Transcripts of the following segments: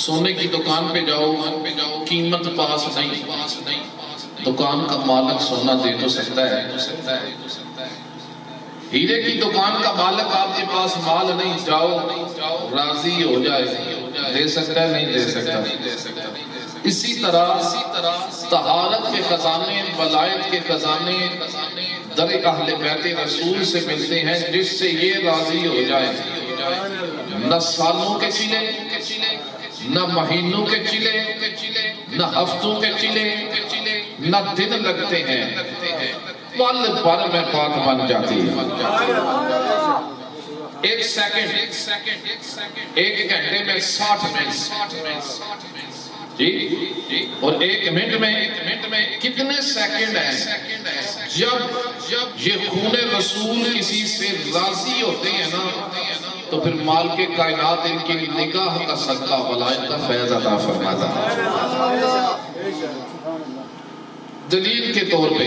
سونے کی دکان پہ جاؤ، قیمت پاس نہیں، دکان کا مالک سونا دے تو سکتا ہے، ہیرے کی دکان کا مالک آپ کے پاس مال نہیں، جاؤ راضی ہو جائے، دے سکتا ہے نہیں دے سکتا۔ اسی طرح طہارت کے خزانے، ولایت کے خزانے در اہل بیت رسول سے ملتے ہیں، جس سے یہ راضی ہو جائے، نہ سالوں کے چلے، نہ مہینوں کے چلے، نہ ہفتوں کے چلے، نہ دن لگتے ہیں، پل بھر میں بات بن جاتی ہے۔ ایک سیکنڈ، ایک گھنٹے میں 60 منٹ، جی، اور ایک منٹ میں کتنے سیکنڈ ہیں؟ جب یہ خون رسول کسی سے راضی ہوتے ہیں نا، تو پھر مال کے کائنات ان کی نگاہ کا صدقہ ولایت کا فیض عطا فرماتا ہے۔ دلیل کے طور پہ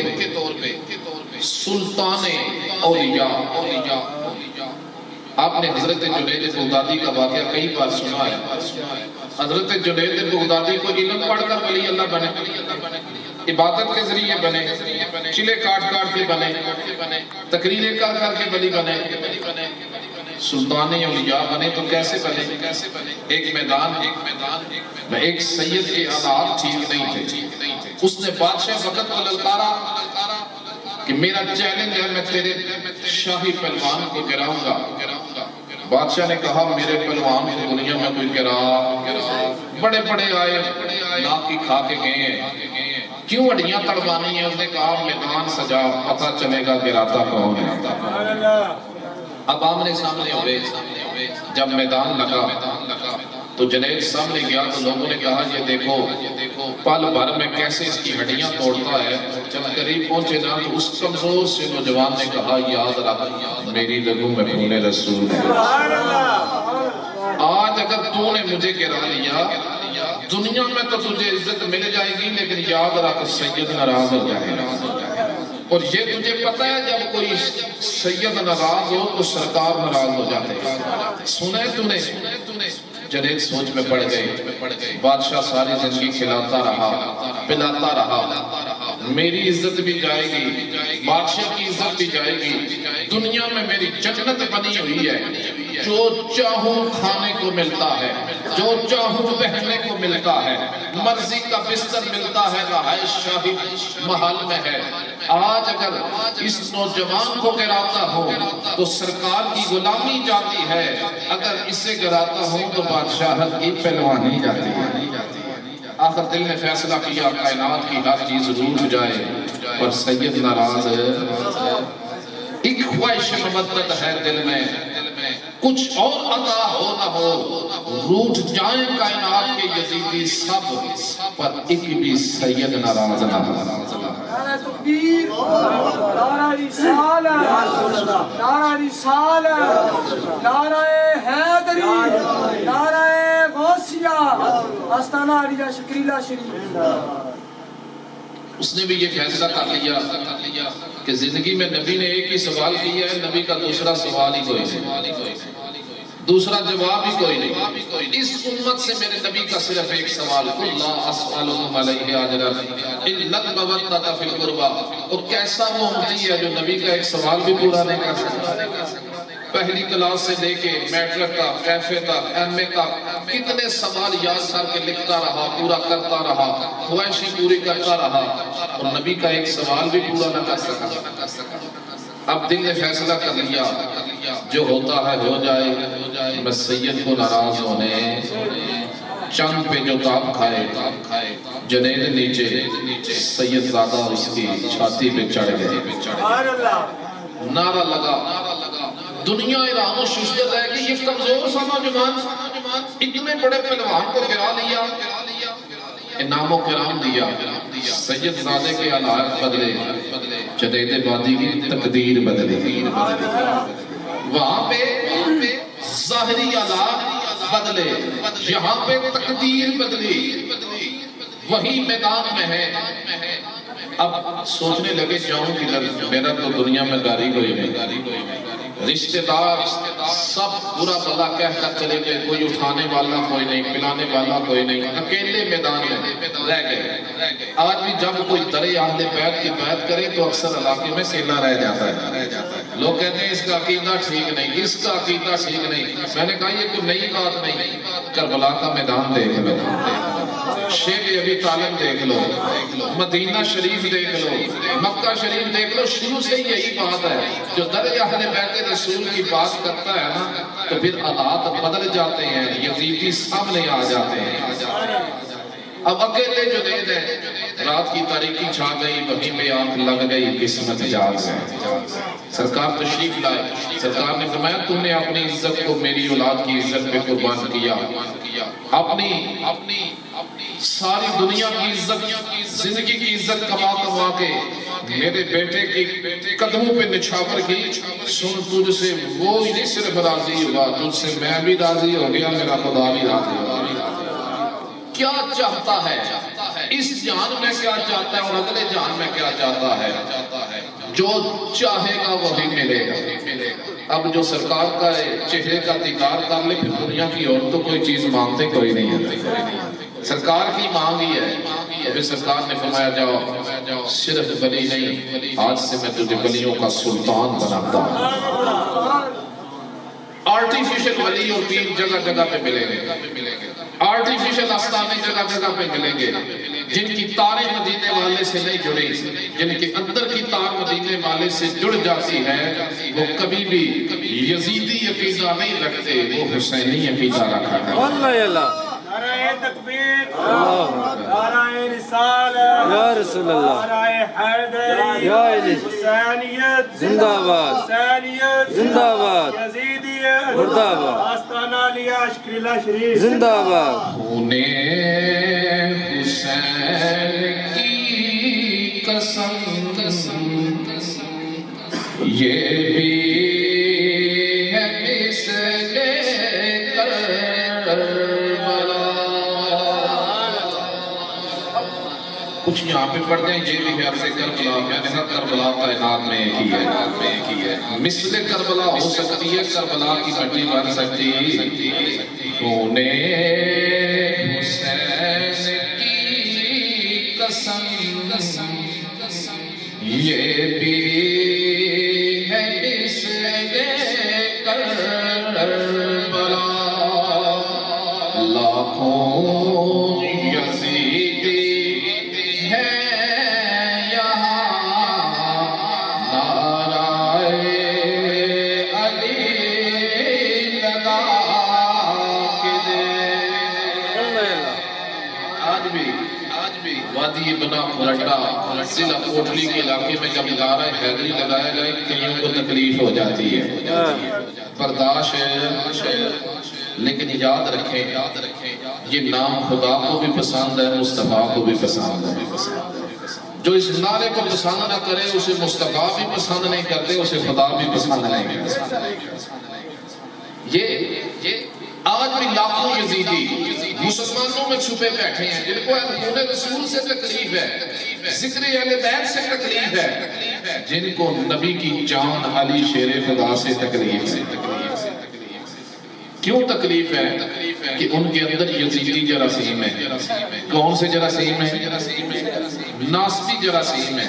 سلطان اولیاء، آپ نے حضرت جنید بغدادی کا واقعہ کئی بار سنا ہے۔ حضرت جنید بغدادی کو علم پڑھ کر ولی اللہ بنے، عبادت کے ذریعے بنے، چلے کاٹ کے بنے، تقریریں کر کے ولی بنے، سلطان اولیاء بنے تو کیسے بنے؟ ایک میدان میں ایک سید کے حالات ٹھیک نہیں تھے، اس نے بادشاہ وقت کو للکارا کہ میرا چیلنج ہے، میں تیرے شاہی پہلوان کو گراؤں گا۔ بادشاہ نے کہا میرے پہلوان کو دنیا میں کوئی گرا، بڑے آئے، ناک کی کھا کے گئے ہیں، کیوں اڑیاں تڑوانی ہیں؟ اس نے کہا میدان سجا، پتہ چلے گا گراتا کون ہے۔ اب آمنے سامنے ہوئے، جب میدان لگا تو جنید سامنے گیا تو لوگوں نے کہا یہ دیکھو پل بھر میں کیسے اس کی ہڈیاں توڑتا ہے۔ جب قریب پہنچے نا تو اس کمزور سے نوجوان نے کہا یاد رکھ میری رگوں میں خون رسول ہے، آج اگر تو نے مجھے گرا لیا دنیا میں تو تجھے عزت مل جائے گی، لیکن یاد رکھ سید ناراض ہو جائے گا، اور یہ تجھے پتہ ہے جب کوئی سید ناراض ہو تو سرکار ناراض ہو جاتے ہیں۔ سنے تو نے؟ جنید سوچ میں پڑ گئے، بادشاہ ساری زندگی کھلاتا رہا، پلاتا رہا، میری عزت بھی جائے گی، بادشاہ کی عزت بھی جائے گی، دنیا میں میری جنت بنی ہوئی ہے، جو چاہوں کھانے کو ملتا ہے، جو چاہوں پہننے کو ملتا ہے، مرضی کا بستر ملتا ہے، رہائش شاہی محل میں ہے۔ آج اگر اس نوجوان کو گراتا ہوں تو سرکار کی غلامی جاتی ہے، اگر اسے گراتا ہوں تو بادشاہت کی پہلوانی جاتی ہے۔ آخر دل نے فیصلہ کیا کائنات کی ہر چیز روٹھ جائے پر سید ناراض ہے۔ ایک خواہش مبدت ہے دل میں، کچھ اور عطا ہو نہ ہو، روٹھ جائیں کائنات کے یزیدی سب، پر ایک بھی سید ناراض نہ ہو۔ نعرہ تکبیر، نعرہ رسالت، نعرہ رسالت، نعرہ حیدری، نعرہ غوثیہ، آستانہ علیہ شکریلہ شریف۔ اس نے بھی یہ فیصلہ کر لیا کہ زندگی میں نبی نے ایک ہی سوال کیا ہے، نبی کا دوسرا سوال ہی کوئی نہیں، دوسرا جواب ہی کوئی نہیں۔ اس امت سے میرے نبی کا صرف ایک سوال، قُلْ لَا أَسْأَلُكُمْ عَلَيْهِ أَجْرًا إِلَّا الْمَوَدَّةَ فِي الْقُرْبَى۔ اور کیسا وہ امتی ہے جو نبی کا ایک سوال بھی پورا نہیں کر سکتا؟ پہلی کلاس سے لے کے میٹرک کا، ایف اے تک، ایم اے تک، کتنے سوال یاد کر کے لکھتا رہا، پورا کرتا رہا، خواہشیں پوری کرتا رہا، اور نبی کا ایک سوال بھی پورا نہ کر سکا۔ اب دل نے فیصلہ کر لیا جو ہوتا ہے ہو جائے، میں سید کو ناراض ہونے، چند پہ جو تاب کھائے، جنید نیچے، سید زادہ اس کی چھاتی پہ چڑھ گئے، نعرہ لگا، دنیا ایران و ششدت ہے کہ یہ کمزور سا نوجوان اتنے بڑے پہلوان کو گرا لیا، انعام و کرام دیا، سید زادے کے حالات بدلے، جنید بادی کی تقدیر بدلے، وہاں پہ ظاہری حالات بدلے، یہاں پہ تقدیر بدلی، وہی میدان میں ہے۔ اب سوچنے لگے جاؤں کدھر، میرا تو دنیا میں گاری کوئی نہیں، رشتہ دار سب برا بھلا کہہ کر چلے گئے، کوئی اٹھانے والا کوئی نہیں، پلانے والا کوئی نہیں، اکیلے میدان میں رہ گئے۔ آج بھی جب کوئی درے اہل بیت کی بیعت کرے تو اکثر علاقے میں اکیلا رہ جاتا ہے۔ لوگ کہتے ہیں اس کا عقیدہ ٹھیک نہیں، اس کا عقیدہ ٹھیک نہیں۔ میں نے کہا یہ کوئی نئی بات نہیں، کربلا کا میدان دیکھ لو، شیخ ابی طالب دیکھ لو، مدینہ شریف دیکھ لو، مکہ شریف دیکھ لو، شروع سے یہی بات ہے۔ جو در اہل بیت رسول کی بات کرتا ہے نا تو پھر حالات بدل جاتے ہیں، یزیدی سامنے آ جاتے ہیں۔ اب اکیلے جنید ہے، رات کی تاریکی چھا گئی، وہیں پہ آنکھ لگ گئی، قسمت جاگ گئی۔ سرکار تشریف لائے، سرکار نے فرمایا تم نے اپنی عزت کو میری اولاد کی عزت پہ قربان کیا، اپنی ساری دنیا کی عزت، زندگی کی عزت کما کے میرے بیٹے کی قدموں پہ نچھاور کی۔ سن تجھ سے وہ نہیں صرف راضی ہوا، تجھ سے میں بھی راضی ہو گیا، میرا خدا بھی راضی ہو گیا۔ کیا چاہتا ہے اس جان میں، کیا چاہتا ہے اور اگلے جان میں کیا چاہتا ہے، جو چاہے گا وہی ملے گا۔ اب جو سرکار کا چہرے کا دیدار کر لے پھر دنیا کی اور تو کوئی چیز مانگتے کوئی نہیں ہے، سرکار کی مانگی ہے۔ پھر سرکار نے فرمایا جاؤ صرف ولی نہیں، آج سے میں تجھے ولیوں کا سلطان بناتا ہوں۔ آرٹیفیشل ولی اور پیر جگہ جگہ پہ ملیں گے، آرٹیفیشل آستانے جگہ جگہ پہ ملیں گے، جن کی تاریں مدینے والے سے نہیں جڑی، جن کے اندر کی تار مدینے والے سے جڑ جاتی ہے، وہ کبھی بھی یزیدی عقیدہ نہیں رکھتے، وہ حسینی عقیدہ رکھا ہے۔ نعرہ تکبیر، نعرہ رسالت، یا رسول اللہ، نعرہ حیدری، یا علی، حسینیت زندہ باد، حسینیت زندہ باد، یزیدیت مردہ آباد، آستانہ علیہ اشکریلا شریف زندہ باد۔ خون حسین کی قسم یہ بھی ہے مثل کربلا۔ کچھ یہاں پہ پڑھ جائیں یہ بھی خیال سے کربلا، میں نے کہا کربلا کائنات میں ایک ہی ہے، مثل کربلا ہو سکتی ہے، کربلا کی مٹی بن سکتی۔ خون حسین کی قسم یہ بھی ہے مثل کربلا، لاکھوں یزیدی وادی بنا کھلٹا ضلع کوٹلی کے علاقے میں جب نعرہ حیدری لگایا گئے کئیوں کو تکلیف ہو جاتی ہے، برداشت ہے، لیکن یاد رکھیں یہ نام خدا کو بھی پسند ہے، مصطفیٰ کو بھی پسند ہے۔ جو اس نعرے کو پسند نہ کرے اسے مصطفیٰ بھی پسند نہیں کرتے، اسے خدا بھی پسند نہیں کرتے۔ یہ آج بھی لاکھوں یزیدی مسلمانوں میں چھپے بیٹھے ہیں جن کو خون رسول سے تکلیف ہے، ذکر اہل بیت سے تکلیف ہے، جن کو نبی کی جان علی شیر خدا سے تکلیف ہے۔ کیوں تکلیف ہے؟ کہ ان کے اندر یزیدی جراثیم ہے۔ کون سے جراثیم ہے؟ ناسبی جراثیم ہے۔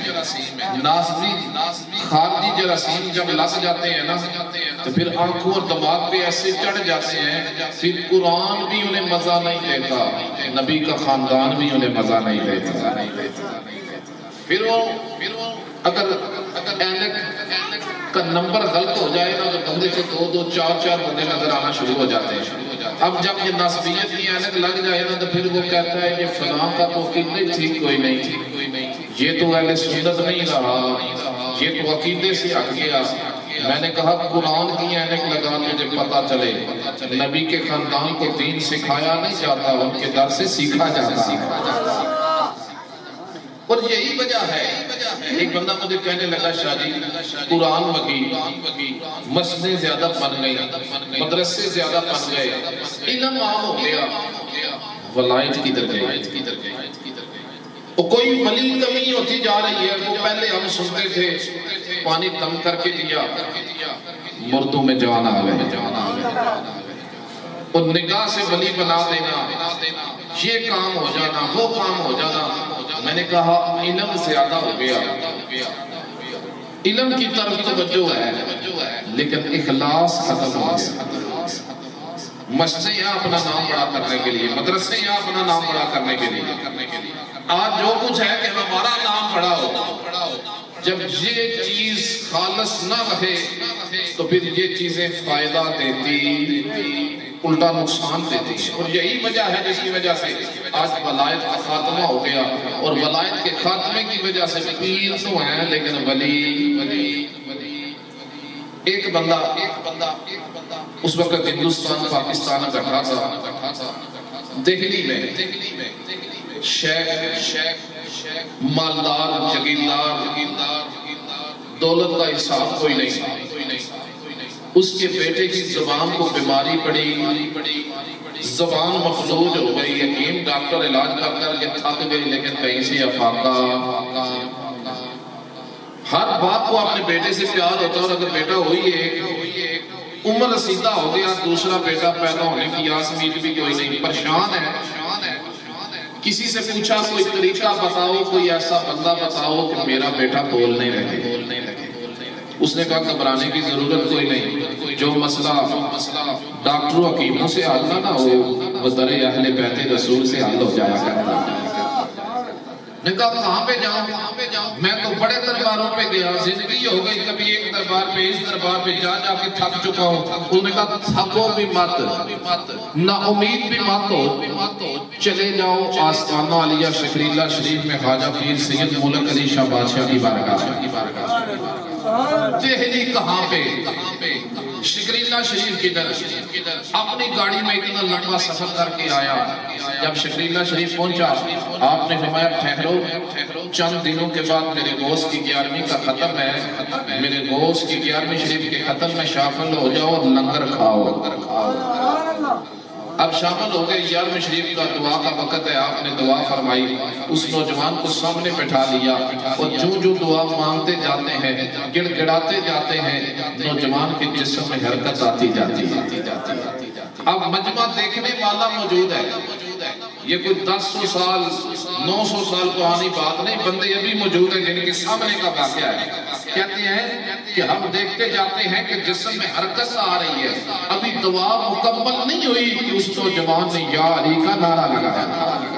ناسبی خارجی جراثیم جب لگ جاتے ہیں نا تو پھر آنکھوں اور دماغ پہ ایسے چڑھ جاتے ہیں، پھر قرآن بھی انہیں مزہ نہیں دیتا، نبی کا خاندان بھی انہیں مزہ نہیں دیتا۔ پھر وہ اگر اینک کا نمبر غلط ہو جائے نا تو بندے سے دو دو چار چار بندے نظر آنا شروع ہو جاتے ہیں۔ اب جب یہ ناسبیت کی اینک لگ جائے نا تو پھر وہ کہتا ہے یہ فلاں کا تو عقیدہ ٹھیک کوئی نہیں، یہ تو اہل سنت نہیں رہا، یہ تو عقیدے سے ہٹ گیا۔ میں نے کہا قرآن کی اینک لگا مجھے پتا چلے نبی کے خاندان کو دین سکھایا نہیں جاتا، ان کے در سے سیکھا جاتا۔ اور یہی وجہ ہے، ایک بندہ مجھے کہنے لگا شاہ جی قرآن مگی، مسجدیں زیادہ بن گئی، مدرسے زیادہ بن گئے، علم عام ہو گیا، ولایت کی در گئی۔ وہ کوئی ولی کمی ہوتی جا رہی ہے. وہ پہلے ہم سنتے تھے پانی دم کر کے دیا مردوں میں جان آ گئے. اور نگاہ سے ولی بنا دینا، یہ کام ہو جانا، وہ کام ہو جانا. میں نے کہا علم زیادہ ہو گیا، علم کی طرف توجہ ہے لیکن اخلاص ختم ہو گیا. مسجدیں یہاں اپنا نام بڑا کرنے کے لیے، مدرسے یہاں اپنا نام بڑا کرنے کے لیے. آج جو کچھ ہے کہ ہمارا نام بڑا ہو، جب یہ چیز خالص نہ رہے تو پھر یہ چیزیں فائدہ دیتی الٹا نقصان دیتی. اور یہی وجہ ہے جس کی وجہ سے آج ولایت کا خاتمہ ہو گیا. اور ولایت کے خاتمے کی وجہ سے پیر تو ہیں لیکن ولی. ایک بندہ اس وقت ہندوستان پاکستان میں بیٹھا تھا دہلی میں. شیخ مالدار جگیردار، دولت کا حساب کوئی نہیں. اس کے بیٹے کی زبان کو بیماری پڑی، زبان مفلوج ہو گئی. حکیم ڈاکٹر علاج کر کے تھک گئی لیکن کہیں سے افاقہ. ہر باپ کو اپنے بیٹے سے پیار ہوتا ہے اور اگر بیٹا ہوئی ہے عمر رسیدہ ہو گیا، دوسرا بیٹا پیدا ہونے کی آس امید بھی کوئی نہیں، پریشان ہے. کسی سے پوچھا کوئی طریقہ بتاؤ، کوئی ایسا بندہ بتاؤ کہ میرا بیٹا بولنے لگے. اس نے کہا گھبرانے کی ضرورت کوئی نہیں، جو مسئلہ ڈاکٹروں حکیموں سے حل نہ ہو وہ در اہل بیت رسول سے حل ہو جایا کرتا. نے کہا کہاں پہ جاؤں؟ میں تو بڑے درباروں پہ گیا، زندگی ہو گئی کبھی ایک دربار پہ اس دربار پہ جا کے تھک چکا ہوں. انہوں نے کہا تھکو بھی مت، نا امید بھی مت ہو، چلے جاؤ آستانہ علیہ شکریلہ شریف میں خواجہ پیر سید ملک علی شاہ بادشاہ کی بارگاہ. دہلی کہاں پہ؟ شکریلہ شریف کی در. اپنی گاڑی میں اتنا لمبا سفر کر کے آیا. جب شکریلہ شریف پہنچا آپ نے فرمایا ٹھہرو، چند دنوں کے بعد میرے غوث کی 11ویں کا ختم ہے، میرے غوث کی 11ویں شریف کے ختم میں شامل ہو جاؤ اور لنگر کھاؤ. اب شامل ہو گئے، 11ویں شریف کا دعا کا وقت ہے. آپ نے دعا فرمائی، اس نوجوان کو سامنے بٹھا لیا اور جو دعا مانگتے جاتے ہیں، گڑ گڑاتے جاتے ہیں، نوجوان کے جسم میں حرکت آتی جاتی ہے. اب مجمع دیکھنے والا موجود ہے، یہ کوئی 1000 سال 900 سال پرانی بات نہیں، بندے ابھی موجود ہیں جن کے سامنے کا واقعہ ہے. کہتے ہیں کہ ہم دیکھتے جاتے ہیں کہ جسم میں حرکت آ رہی ہے، ابھی دعا مکمل نہیں ہوئی کہ اس نوجوان نے یا علی کا نعرہ لگایا.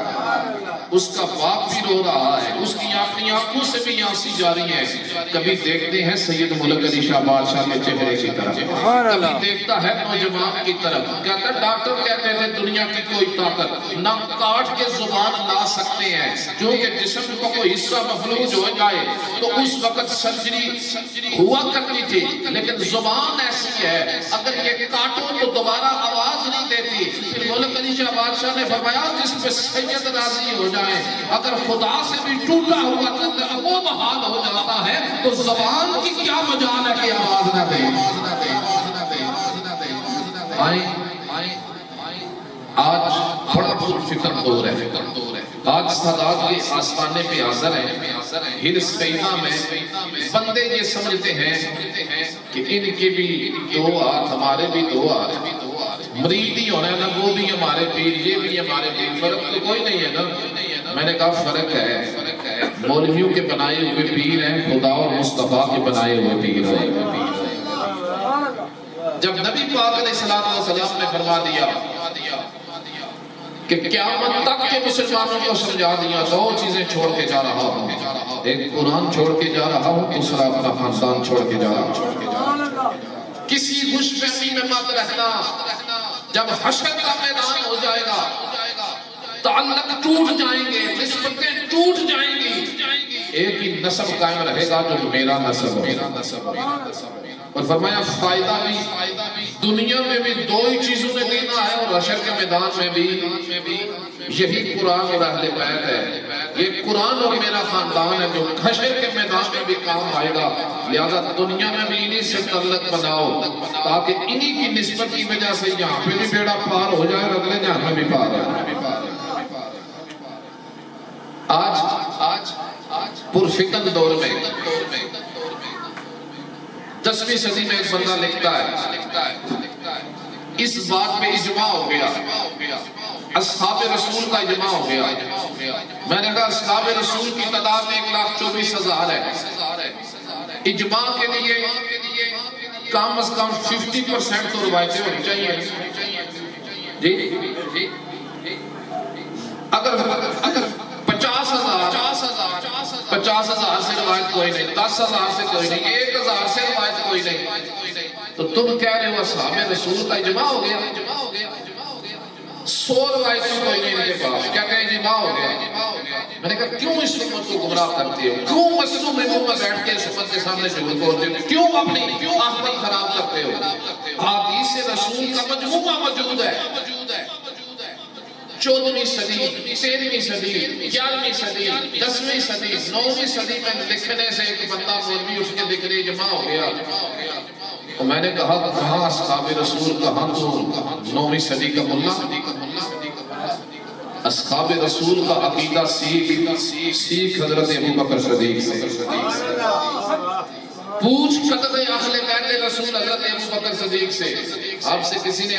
اس کا باپ بھی رو رہا ہے، اس کی اپنی آنکھوں سے بھی آنسی جاری ہے. کبھی دیکھتے ہیں سید ملک علی شاہ بادشاہ کے چہرے کی طرف، کبھی دیکھتا ہے نوجوان کی طرف. کہتا ہے ڈاکٹر کہتے تھے دنیا کی کوئی طاقت نہ کاٹ کے زبان لا سکتے ہیں، کیونکہ جسم کو کوئی حصہ مفلوج ہو جائے تو اس وقت سرجری ہوا کرتی تھی، لیکن زبان ایسی ہے اگر یہ کاٹو تو دوبارہ آواز نہیں دیتی. پھر ملک علی شاہ بادشاہ نے فرمایا جس پہ سید راضی ہو جائے، اگر خدا سے بھی ٹوٹا ہوا تو وہ بحال ہو جاتا ہے، تو زبان کی کیا مجال ہے کہ آواز نہ دے. آج بڑا فکر دور ہے. آج سادات کے آستانے پہ حاضر ہیں، ہر سینا میں بندے یہ سمجھتے ہیں کہ ان کے بھی 2 ہاتھ ہمارے بھی 2 ہاتھ، مرید ہی ہونا ہے نا، وہ بھی ہمارے پیر، یہ بھی ہمارے پیر. فرق تو کوئی نہیں ہے نا. میں نے کہا فرق ہے، مولویوں کے بنائے ہوئے پیر ہیں، خدا اور مصطفیٰ کے بنائے ہوئے پیر ہیں. جب نبی پاک علیہ السلام نے فرما دیا کہ قیامت تک کے مسلمانوں کو سمجھا دیا، 2 چیزیں چھوڑ کے جا رہا ہوں، ایک قرآن چھوڑ کے جا رہا ہوں، دوسرا اپنا خاندان چھوڑ کے جا رہا ہوں. کسی خوش فہمی میں مت رہنا، جب حشر کا میدان ہو جائے گا تعلق ٹوٹ جائیں گے، نسبتیں ٹوٹ جائیں گی، ایک ہی نسب قائم رہے گا جو میرا نسب ہے. اور فرمایا فائدہ بھی دنیا میں بھی 2 ہی چیزوں نے دینا ہے اور حشر کے میدان میں بھی یہی قرآن اور اہل بیت ہے. یہ قرآن اور میرا خاندان ہے جو حشر کے میدان میں بھی کام آئے گا. لہذا دنیا میں بھی انہی سے تعلق بناؤ تاکہ انہی کی نسبت کی وجہ سے یہاں پہ بھی بیڑا پار ہو جائے اور اگلے جہاں میں بھی پار ہو جائے. آج پرفتن دور میں 10ویں صدی میں ایک بندہ لکھتا ہے اس بات پہ اجماع ہو گیا، اصحاب رسول کا اجماع ہو گیا۔ میں نے کہا اصحاب رسول کی تعداد 1,24,000 ہے، اجماع کے لیے کم از کم 50% تو روایتیں ہونی چاہیے۔ جی اگر 50,000 سے روایت کوئی نہیں، 10,000 سے کوئی نہیں، 1,000 سے روایت کوئی نہیں، تو تم کہہ رہے ہو اصحاب رسول کا اجماع ہو گیا؟ 100 روایتیں کوئی نہیں ان کے پاس، کیا کہیں اجماع ہو گیا؟ میں نے کہا کیوں اس امت کو گمراہ کرتے ہو؟ کیوں مسجدوں میں منہ میں بیٹھ کے اس امت کے سامنے شغل کو ہوتے ہو؟ کیوں اپنی آخرت خراب کرتے ہو؟ حدیث رسول کا مجموعہ موجود ہے، 14ویں صدی، 13ویں صدی، 11ویں صدی، 10ویں صدی، 9ویں صدی میں لکھنے سے ایک بندہ مولوی اس کے ذکر اجماع ہو گیا۔ تو میں نے کہا کہاں اصحاب رسول، کہاں تو 9ویں صدی کا ملا؟ اصحاب رسول کا عقیدہ سیکھ حضرت ابوبکر صدیق سے، پوچھ قدر اہل بیت رسول حضرت ابوبکر صدیق سے۔ آپ سے کسی نے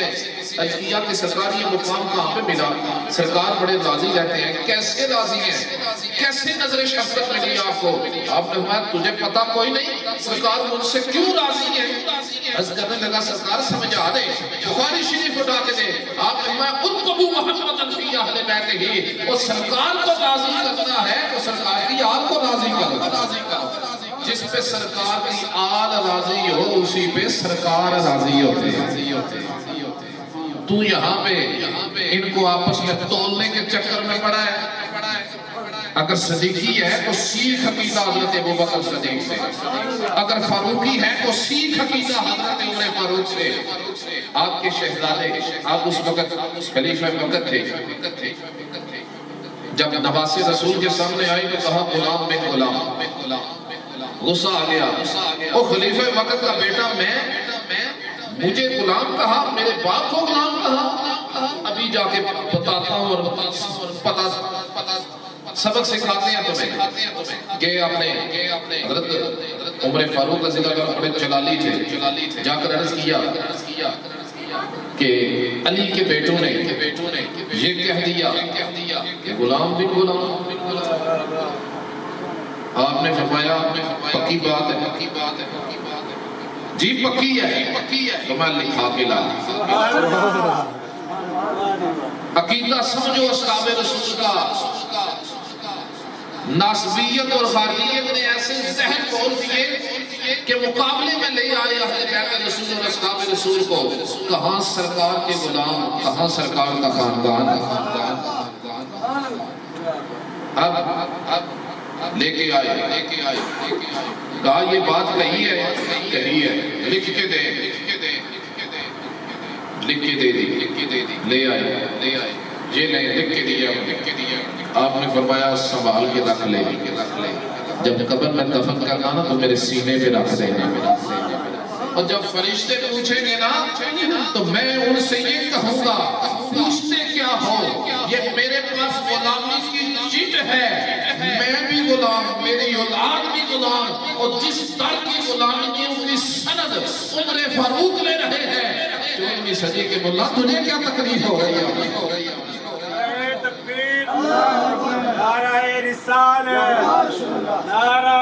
کیا کہ سرکار یہ مقام کہاں پہ ملا؟ سرکار بڑے راضی رہتے ہیں۔ کیسے راضی ہیں؟ کیسے نظر شفقت ملی آپ کو؟ آپ نے فرمایا تجھے پتا کوئی نہیں سرکار مجھ سے کیوں راضی ہیں؟ عرض کرنے لگا سرکار سمجھا دے، بخاری شریف اٹھا کے دے۔ آپ نے فرمایا اتبعوا محمدا فی اہل بیتہ، وہ سرکار کو راضی کرنا ہے تو سرکار کی آل کو راضی کرو۔ جس پہ سرکار کی آل راضی ہو اسی پہ سرکار راضی ہوتے ہیں۔ تو یہاں پہ ان کو آپس میں تولنے کے چکر میں پڑا ہے۔ اگر صدیقی ہے تو سیکھ عقیدہ حضرت ابوبکر صدیق سے، اگر فاروقی ہے تو سیکھ عقیدہ حضرت عمر فاروق سے۔ آپ کے شہزادے، آپ اس وقت خلیفہ وقت تھے، جب نواسی رسول کے سامنے آئی تو کہا غلام میں غلام، غصہ آ گیا۔ وہ خلیفہ وقت کا بیٹا میں، مجھے غلام کہا، میرے باپ کو غلام کہا، ابھی جا کے بتاتا ہوں اور سبق سکھاتے ہیں تمہیں۔ گئے اپنے حضرت عمر فاروق رضی اللہ عنہ بڑے جلالی تھے، جا کر عرض کیا کہ علی کے بیٹوں نے یہ کہہ دیا کہ غلام بھی غلام۔ آپ نے فرمایا پکی بات ہے؟ جی پکی ہے، تو میں لکھا کے لا۔ عقیدہ سمجھو اصحاب رسول کا۔ ناسبیت اور خارجیت نے ایسے ذہن کھول دیے کہ مقابلے میں لے آئے اہل بیت رسول اور اصحاب رسول کو۔ کہاں سرکار کے غلام، کہاں سرکار کا خاندان۔ اب لے کے آئے، کہا یہ بات کہی ہے، لکھ کے دے، لے آئے، یہ لیں، لکھ کے دیا۔ آپ نے فرمایا سنبھال کے رکھ لے، جب قبر میں دفن کرنا نا تو میرے سینے پہ رکھ دینا، اور جب فرشتے پوچھیں گے نا تو میں ان سے یہ کہوں گا پوچھتے کیا ہو، یہ میرے پاس غلامی کی چٹ ہے، میں بھی غلام، میری اولاد بھی غلام، اور جس در کی غلامی کی ان کی سند عمر فاروق لے رہے ہیں۔ 14ویں صدی کے ملا تجھے کیا تکلیف ہو رہی ہے؟ نعرہ تکبیر، نعرہ رسالت، نعرہ